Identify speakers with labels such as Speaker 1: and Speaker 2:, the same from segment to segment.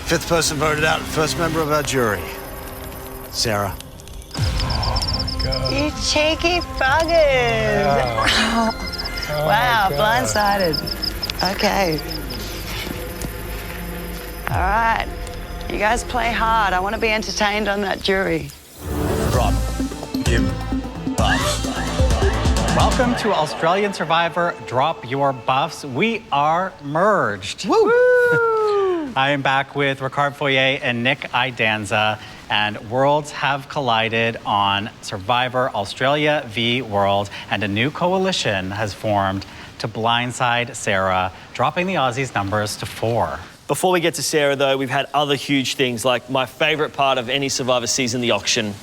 Speaker 1: Fifth person voted out, first member of our jury. Sarah.
Speaker 2: Oh, my God.
Speaker 3: You cheeky buggers. Wow, blindsided. Okay. All right. You guys play hard. I want to be entertained on that jury.
Speaker 1: Drop. Give. Buffs.
Speaker 4: Welcome to Australian Survivor Drop Your Buffs. We are merged.
Speaker 3: Woo!
Speaker 4: I am back with Ricard Foyer and Nick Idanza, and worlds have collided on Survivor Australia v World, and a new coalition has formed to blindside Sarah, dropping the Aussies' numbers to 4.
Speaker 5: Before we get to Sarah, though, we've had other huge things, like my favourite part of any Survivor season, the auction.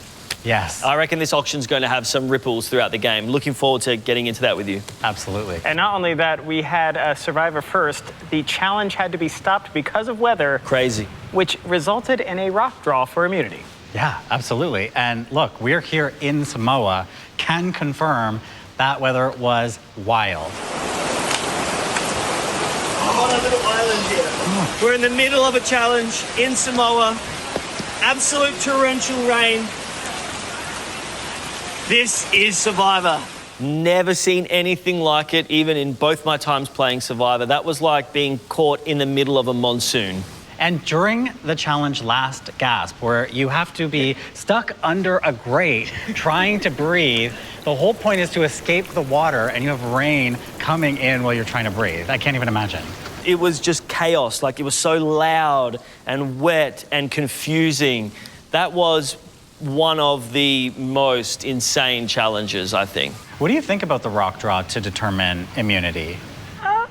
Speaker 4: Yes.
Speaker 5: I reckon this auction's going to have some ripples throughout the game. Looking forward to getting into that with you.
Speaker 4: Absolutely.
Speaker 6: And not only that, we had a Survivor first. The challenge had to be stopped because of weather.
Speaker 5: Crazy.
Speaker 6: Which resulted in a rock draw for immunity.
Speaker 4: Yeah, absolutely. And look, we're here in Samoa, can confirm that weather was wild.
Speaker 5: I'm on a little island here. We're in the middle of a challenge in Samoa. Absolute torrential rain. This is Survivor. Never seen anything like it, even in both my times playing Survivor. That was like being caught in the middle of a monsoon.
Speaker 4: And during the challenge Last Gasp, where you have to be stuck under a grate trying to breathe, the whole point is to escape the water, and you have rain coming in while you're trying to breathe. I can't even imagine.
Speaker 5: It was just chaos. Like, it was so loud and wet and confusing. That was one of the most insane challenges, I think.
Speaker 4: What do you think about the rock draw to determine immunity?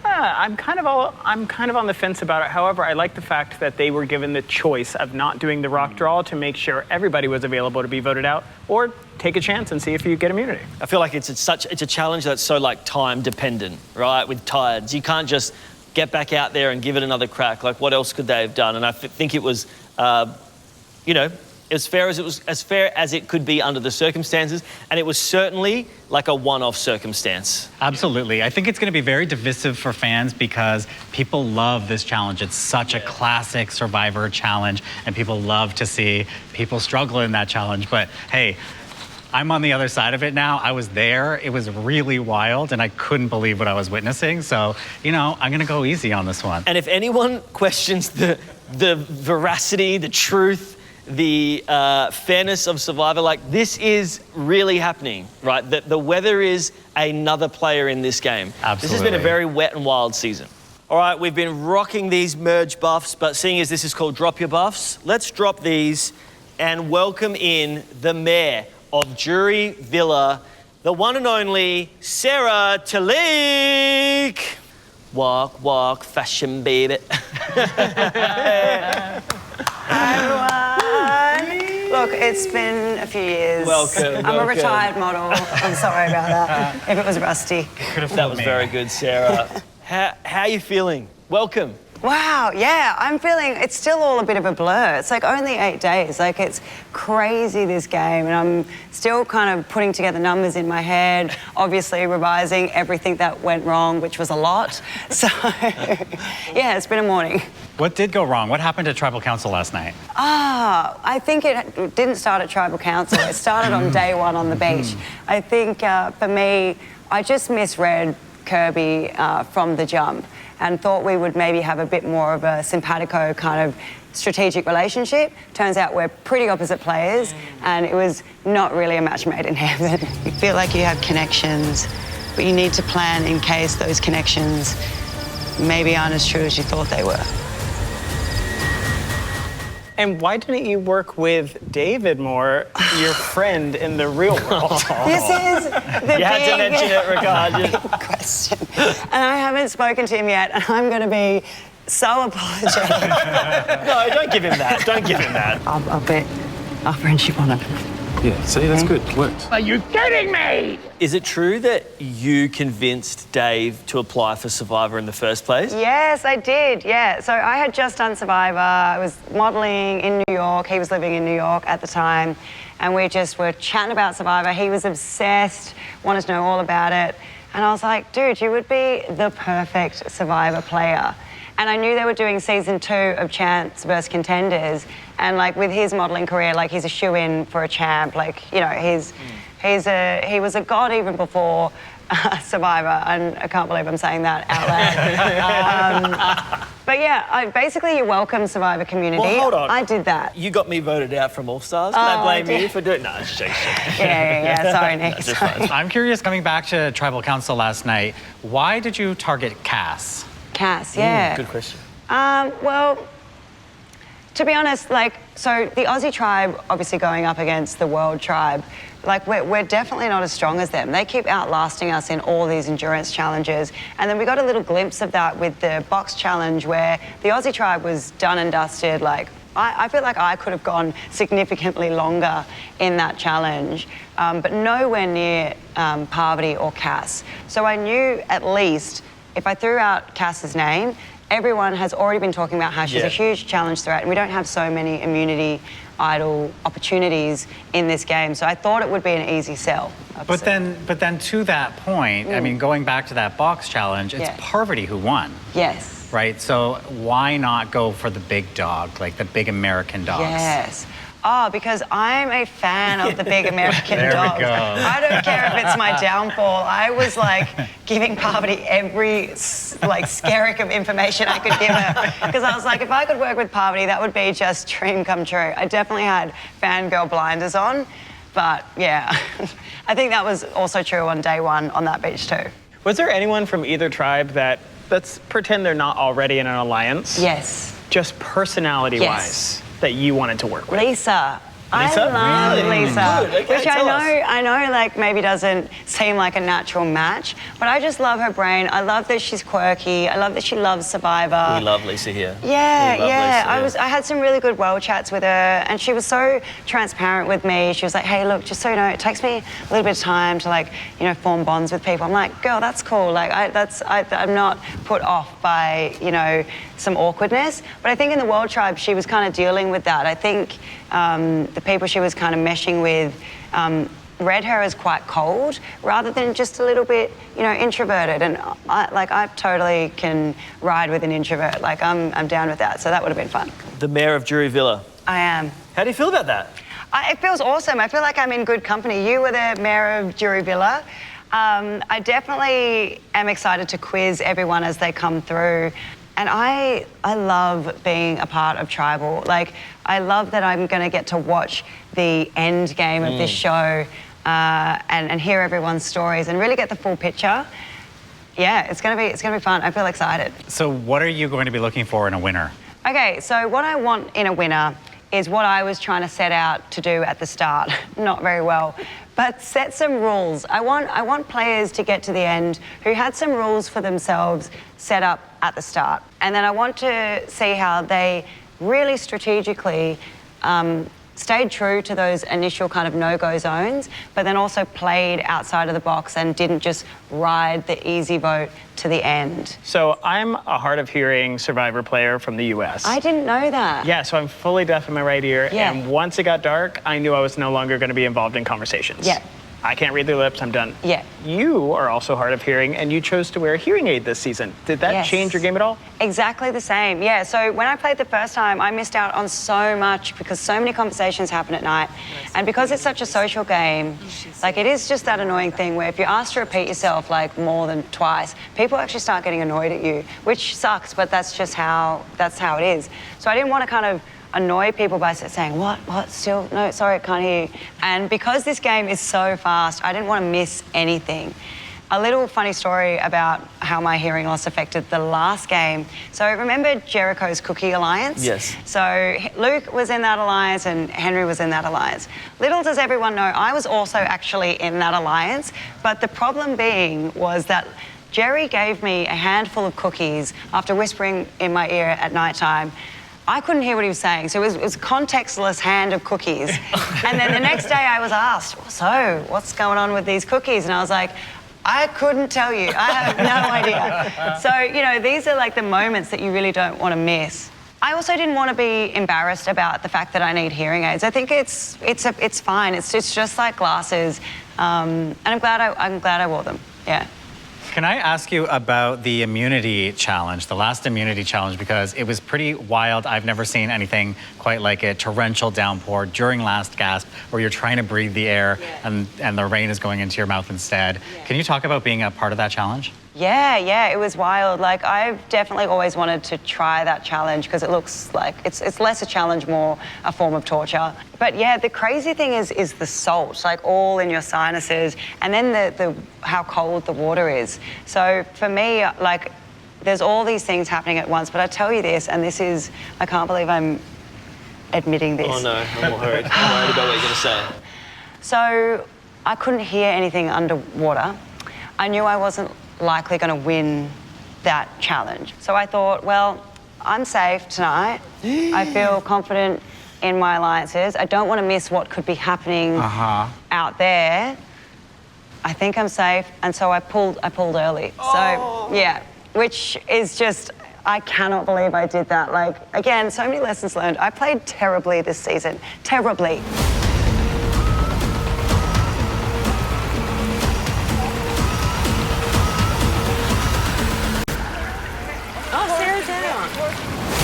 Speaker 6: I'm kind of on the fence about it. However, I like the fact that they were given the choice of not doing the rock draw to make sure everybody was available to be voted out, or take a chance and see if you get immunity.
Speaker 5: I feel like it's a challenge that's so like time dependent, right? With tides, you can't just get back out there and give it another crack. Like, what else could they have done? And I think it was, you know, as fair as it could be under the circumstances, and it was certainly like a one-off circumstance.
Speaker 4: Absolutely. I think it's going to be very divisive for fans because people love this challenge. It's such a classic Survivor challenge, and people love to see people struggle in that challenge. But hey, I'm on the other side of it now. I was there. It was really wild, and I couldn't believe what I was witnessing. So, you know, I'm going to go easy on this one.
Speaker 5: And if anyone questions the veracity, the truth, the fairness of Survivor, like, this is really happening, right? The weather is another player in this game.
Speaker 4: Absolutely.
Speaker 5: This has been a very wet and wild season. All right, we've been rocking these merge buffs, but seeing as this is called Drop Your Buffs, let's drop these and welcome in the mayor of Jury Villa, the one and only Sarah Talik. Walk, walk, fashion, baby.
Speaker 3: Look, it's been a few years.
Speaker 5: Welcome.
Speaker 3: I'm a retired model. I'm sorry about that. If it was rusty.
Speaker 5: That was very good, Sarah. How are you feeling? Welcome.
Speaker 3: Wow, yeah, I'm feeling, it's still all a bit of a blur. It's like only 8 days. Like, it's crazy, this game, and I'm still kind of putting together numbers in my head, obviously revising everything that went wrong, which was a lot. So, yeah, it's been a morning.
Speaker 4: What did go wrong? What happened at Tribal Council last night?
Speaker 3: I think it didn't start at Tribal Council. It started on day one on the beach. I think, for me, I just misread Kirby from the jump, and thought we would maybe have a bit more of a simpatico kind of strategic relationship. Turns out we're pretty opposite players, and it was not really a match made in heaven. You feel like you have connections, but you need to plan in case those connections maybe aren't as true as you thought they were.
Speaker 6: And why didn't you work with David more, your friend in the real world?
Speaker 3: This is the
Speaker 5: You had to mention it, Ricard.
Speaker 3: question. And I haven't spoken to him yet, and I'm going to be so apologetic.
Speaker 5: No, don't give him that. Don't give him that.
Speaker 3: I'll bet our friendship on it.
Speaker 2: Yeah, see, that's good. It works.
Speaker 6: Are you kidding me?
Speaker 5: Is it true that you convinced Dave to apply for Survivor in the first place?
Speaker 3: Yes, I did, yeah. So I had just done Survivor. I was modelling in New York. He was living in New York at the time. And we just were chatting about Survivor. He was obsessed, wanted to know all about it. And I was like, dude, you would be the perfect Survivor player. And I knew they were doing season 2 of Champs vs Contenders, and like with his modelling career, like he's a shoe-in for a champ. Like, you know, he was a god even before Survivor, and I can't believe I'm saying that out loud. But yeah, basically you welcome Survivor community.
Speaker 5: Well, hold on.
Speaker 3: I did that.
Speaker 5: You got me voted out from All Stars. Can I blame you for doing? No, it's just
Speaker 3: Yeah. Sorry, Nick.
Speaker 5: just
Speaker 3: Sorry.
Speaker 5: fine.
Speaker 4: I'm curious, coming back to Tribal Council last night, why did you target Cass?
Speaker 3: Cass, yeah.
Speaker 5: Good question.
Speaker 3: Well, to be honest, like, so the Aussie tribe, obviously going up against the world tribe, like we're definitely not as strong as them. They keep outlasting us in all these endurance challenges. And then we got a little glimpse of that with the box challenge where the Aussie tribe was done and dusted. Like, I feel like I could have gone significantly longer in that challenge, but nowhere near Parvati or Cass. So I knew at least if I threw out Cass's name, everyone has already been talking about how she's a huge challenge threat, and we don't have so many immunity idol opportunities in this game. So I thought it would be an easy sell.
Speaker 4: But then to that point, I mean, going back to that box challenge, it's Parvati who won.
Speaker 3: Yes.
Speaker 4: Right? So why not go for the big dog, like the big American dogs?
Speaker 3: Yes. Oh, because I'm a fan of the big American
Speaker 4: There we
Speaker 3: dogs.
Speaker 4: go.
Speaker 3: I don't care if it's my downfall. I was like giving Parvati every like skerrick of information I could give her, because I was like, if I could work with Parvati, that would be just dream come true. I definitely had fangirl blinders on, but yeah, I think that was also true on day one on that beach too.
Speaker 6: Was there anyone from either tribe that, let's pretend they're not already in an alliance,
Speaker 3: Yes.
Speaker 6: just personality-wise, that you wanted to work with?
Speaker 3: Lisa.
Speaker 6: Lisa?
Speaker 3: I love
Speaker 6: Really?
Speaker 3: Lisa,
Speaker 5: Good. Okay,
Speaker 3: which
Speaker 5: tell us.
Speaker 3: I know, like maybe doesn't seem like a natural match, but I just love her brain. I love that she's quirky. I love that she loves Survivor.
Speaker 5: We love Lisa here.
Speaker 3: Yeah,
Speaker 5: We love
Speaker 3: yeah.
Speaker 5: Lisa,
Speaker 3: I had some really good world chats with her, and she was so transparent with me. She was like, "Hey, look, just so you know, it takes me a little bit of time to like, you know, form bonds with people." I'm like, "Girl, that's cool. Like, I'm not put off by, you know, some awkwardness." But I think in the world tribe, she was kind of dealing with that. I think the people she was kind of meshing with read her as quite cold rather than just a little bit, you know, introverted. And I totally can ride with an introvert. Like I'm down with that. So that would have been fun.
Speaker 5: The mayor of Jury Villa.
Speaker 3: I am.
Speaker 5: How do you feel about that?
Speaker 3: It feels awesome. I feel like I'm in good company. You were the mayor of Jury Villa. I definitely am excited to quiz everyone as they come through. And I love being a part of Tribal. Like, I love that I'm going to get to watch the end game of this show and hear everyone's stories and really get the full picture. Yeah, it's gonna be fun. I feel excited.
Speaker 4: So what are you going to be looking for in a winner?
Speaker 3: Okay, so what I want in a winner is what I was trying to set out to do at the start. Not very well, but set some rules. I want players to get to the end who had some rules for themselves set up at the start. And then I want to see how they really strategically stayed true to those initial kind of no-go zones, but then also played outside of the box and didn't just ride the easy vote to the end.
Speaker 6: So I'm a hard of hearing Survivor player from the US.
Speaker 3: I didn't know that.
Speaker 6: Yeah, so I'm fully deaf in my right ear.
Speaker 3: Yeah.
Speaker 6: And once it got dark, I knew I was no longer going to be involved in conversations.
Speaker 3: Yeah.
Speaker 6: I can't read their lips, I'm done.
Speaker 3: Yeah.
Speaker 6: You are also hard of hearing, and you chose to wear a hearing aid this season. Did that change your game at all?
Speaker 3: Exactly the same, yeah. So when I played the first time, I missed out on so much because so many conversations happen at night. And because it's such a social game, like it is just that annoying thing where if you're asked to repeat yourself like more than twice, people actually start getting annoyed at you, which sucks, but that's just how it is. So I didn't want to kind of annoy people by saying, what, still, no, sorry, I can't hear you. And because this game is so fast, I didn't want to miss anything. A little funny story about how my hearing loss affected the last game. So remember Jericho's Cookie Alliance?
Speaker 5: Yes.
Speaker 3: So Luke was in that alliance and Henry was in that alliance. Little does everyone know, I was also actually in that alliance, but the problem being was that Jerry gave me a handful of cookies after whispering in my ear at nighttime. I couldn't hear what he was saying, so it was a contextless hand of cookies. And then the next day I was asked, so what's going on with these cookies? And I was like, I couldn't tell you. I have no idea. So, you know, these are like the moments that you really don't want to miss. I also didn't want to be embarrassed about the fact that I need hearing aids. I think it's fine. It's just like glasses, and I'm glad I wore them. Yeah.
Speaker 4: can I ask you about the immunity challenge, the last immunity challenge, because it was pretty wild. I've never seen anything quite like it. Torrential downpour during last gasp, where you're trying to breathe the air and the rain is going into your mouth instead. Can you talk about being a part of that challenge?
Speaker 3: Yeah, it was wild. Like, I've definitely always wanted to try that challenge because it looks like it's less a challenge, more a form of torture. But yeah, the crazy thing is the salt, like all in your sinuses, and then the how cold the water is. So for me, like, there's all these things happening at once. But I tell you this, and this is, I can't believe I'm admitting this.
Speaker 5: Oh no, I'm worried. I'm worried about what you're going to say.
Speaker 3: So I couldn't hear anything underwater. I knew I wasn't likely going to win that challenge. So I thought, well, I'm safe tonight. I feel confident in my alliances. I don't want to miss what could be happening out there. I think I'm safe, and so I pulled early. So yeah, which is just, I cannot believe I did that. Like, again, so many lessons learned. I played terribly this season, terribly.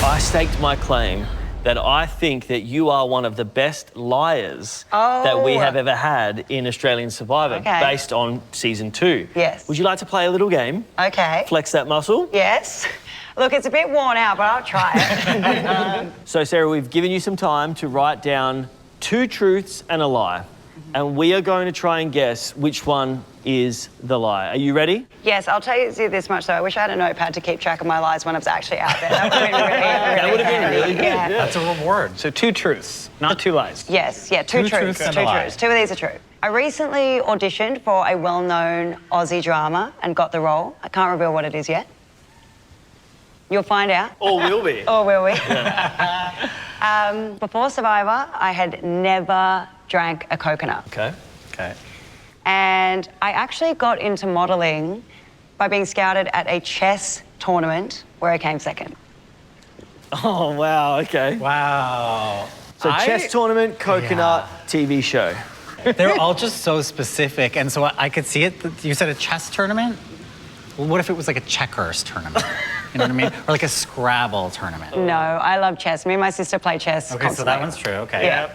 Speaker 5: I staked my claim that I think that you are one of the best liars that we have ever had in Australian Survivor, based on season 2.
Speaker 3: Yes.
Speaker 5: Would you like to play a little game?
Speaker 3: Okay.
Speaker 5: Flex that muscle?
Speaker 3: Yes. Look, it's a bit worn out, but I'll try it.
Speaker 5: So, Sarah, we've given you some time to write down 2 truths and a lie. And we are going to try and guess which one is the lie. Are you ready?
Speaker 3: Yes, I'll tell you this much, though. I wish I had a notepad to keep track of my lies when I was actually out there. That would have been really
Speaker 5: That would have been really good.
Speaker 3: Yeah.
Speaker 4: That's a reward.
Speaker 6: So 2 truths, not 2 lies.
Speaker 3: Yes, yeah, 2 truths.
Speaker 4: and
Speaker 3: 2
Speaker 4: a lie.
Speaker 3: truths. 2 of these are true. I recently auditioned for a well-known Aussie drama and got the role. I can't reveal what it is yet. You'll find out.
Speaker 5: Or will be.
Speaker 3: Or will we? Before Survivor, I had never drank a coconut.
Speaker 5: Okay.
Speaker 3: And I actually got into modelling by being scouted at a chess tournament where I came second.
Speaker 5: Oh, wow, okay.
Speaker 4: Wow.
Speaker 5: So chess tournament, coconut, TV show.
Speaker 4: They're all just so specific, and so I could see it. You said a chess tournament? Well, what if it was like a checkers tournament? You know what I mean? Or like a Scrabble tournament.
Speaker 3: No, I love chess. Me and my sister play chess
Speaker 4: Okay, so that
Speaker 3: constantly.
Speaker 4: one's true. Okay.
Speaker 3: Yeah.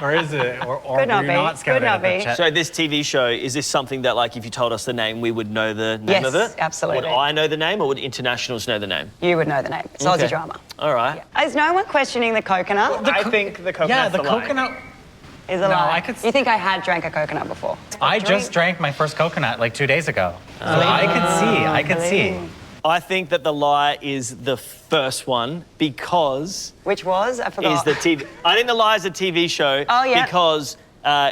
Speaker 3: Or is it?
Speaker 4: Or
Speaker 3: Could not
Speaker 4: were you
Speaker 3: be.
Speaker 4: not scouted
Speaker 3: Could not
Speaker 4: at the
Speaker 3: be.
Speaker 4: chess?
Speaker 5: So this TV show, is this something that, like, if you told us the name, we would know the name
Speaker 3: Yes,
Speaker 5: of it?
Speaker 3: absolutely.
Speaker 5: Would I know the name, or would internationals know the name?
Speaker 3: You would know the name. It's
Speaker 5: Okay.
Speaker 3: Aussie drama.
Speaker 5: All right.
Speaker 3: Is no one questioning the coconut?
Speaker 6: I think the coconut's
Speaker 4: Yeah, the
Speaker 6: lie.
Speaker 4: coconut.
Speaker 3: Is a
Speaker 4: No,
Speaker 3: lie.
Speaker 4: I could s-
Speaker 3: You think I had drank a coconut before?
Speaker 4: I just drank my first coconut like 2 days ago. So I could see.
Speaker 5: I think that the lie is the first one because
Speaker 3: Which was? I forgot.
Speaker 5: is the TV. I think the lie is a TV show.
Speaker 3: Oh, yeah.
Speaker 5: Because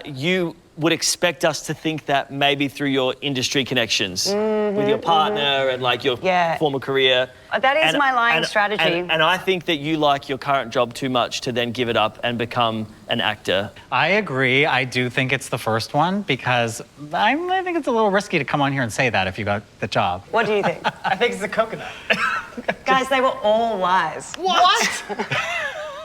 Speaker 5: you would expect us to think that maybe through your industry connections with your partner and like your
Speaker 3: Yeah.
Speaker 5: former career.
Speaker 3: That is my lying strategy.
Speaker 5: And I think that you like your current job too much to then give it up and become an actor.
Speaker 4: I agree. I do think it's the first one because I think it's a little risky to come on here and say that if you got the job.
Speaker 3: What do you think?
Speaker 6: I think it's the coconut.
Speaker 3: Guys, they were all lies.
Speaker 5: What?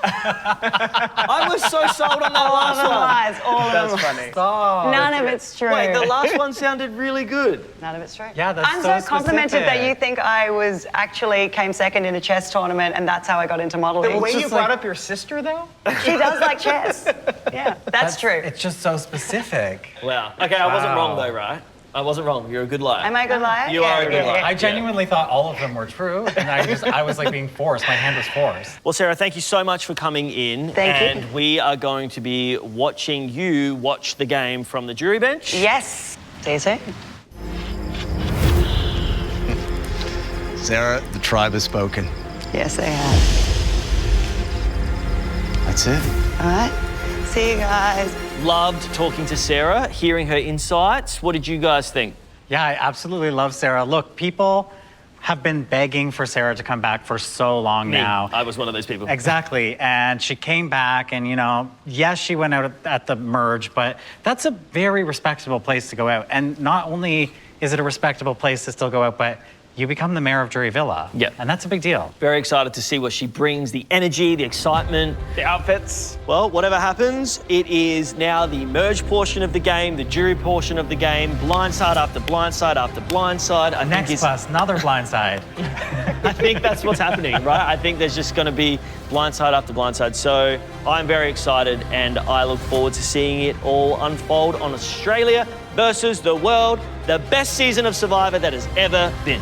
Speaker 5: I was so sold on that
Speaker 3: All of
Speaker 5: last
Speaker 3: them
Speaker 5: one.
Speaker 3: lies. All of them.
Speaker 6: That's funny.
Speaker 3: None of it's true.
Speaker 5: Wait, the last one sounded really good.
Speaker 3: None of it's true.
Speaker 4: Yeah, that's
Speaker 3: I'm
Speaker 4: so
Speaker 3: so complimented that
Speaker 4: specific.
Speaker 3: you think I was actually came second in a chess tournament and that's how I got into modelling.
Speaker 6: The way
Speaker 4: just
Speaker 6: you brought
Speaker 4: like-
Speaker 6: up your sister, though?
Speaker 3: She does like chess. Yeah, that's true.
Speaker 4: It's just so specific.
Speaker 5: Wow. Okay, I wasn't wrong
Speaker 4: Wow.
Speaker 5: though, right? I wasn't wrong. You're a good liar.
Speaker 3: Am I a good liar?
Speaker 5: You are a good liar.
Speaker 4: I genuinely thought all of them were true, and I was like being forced. My hand was forced.
Speaker 5: Well, Sarah, thank you so much for coming in.
Speaker 3: Thank you.
Speaker 5: And we are going to be watching you watch the game from the jury bench.
Speaker 3: Yes. See you soon.
Speaker 1: Sarah, the tribe has spoken.
Speaker 3: Yes, they have.
Speaker 1: That's it.
Speaker 3: All right. See you guys.
Speaker 5: Loved talking to Sarah, hearing her insights. What did you guys think?
Speaker 4: Yeah, I absolutely love Sarah. Look, people have been begging for Sarah to come back for so long
Speaker 5: Me.
Speaker 4: now.
Speaker 5: I was one of those people.
Speaker 4: Exactly, and she came back, and yes, she went out at the merge, but that's a very respectable place to go out. And not only is it a respectable place to still go out, but you become the mayor of Jury Villa.
Speaker 5: Yep.
Speaker 4: And that's a big deal.
Speaker 5: Very excited to see what she brings, the energy, the excitement.
Speaker 6: The outfits.
Speaker 5: Well, whatever happens, it is now the merge portion of the game, the jury portion of the game, blindside after blindside after blindside.
Speaker 4: Next bus, another blindside.
Speaker 5: I think that's what's happening, right? I think there's just going to be blindside after blindside. So I'm very excited and I look forward to seeing it all unfold on Australia versus the world, the best season of Survivor that has ever been.